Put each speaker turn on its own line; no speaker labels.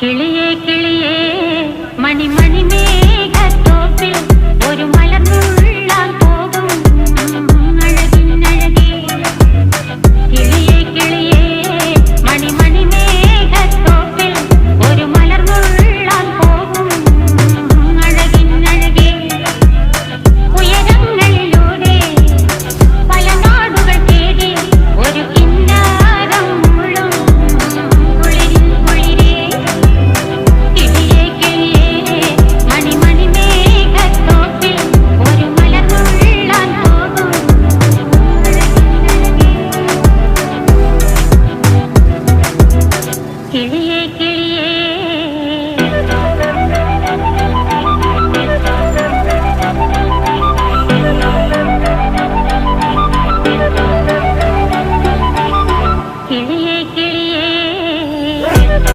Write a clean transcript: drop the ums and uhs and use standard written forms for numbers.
കിളിയേ കിളിയേ മണിമണി മേഘത്തോപ്പിൽ ഒരു മലർന്നുള്ളാൻ പോകും അഴകിനഴകേ. കിളിയേ കിളിയേ മണിമണി മേഘത്തോപ്പിൽ ഒരു മലർന്നുള്ളാൻ പോകും അഴകിനഴകേ. ഉയരങ്ങളിലൂടെ പല നാടുകൾ തേടി ഒരു കിന്നാരം മുള്ളും കുളിരിൻ കുളിരേ. കിളിയേ കിളിയേ മണിമണി മേഘത്തോപ്പിൽ ഒരു മലർന്നുള്ളാൻ പോകും അഴകിനഴകേ. കിളിയേ കിളിയേ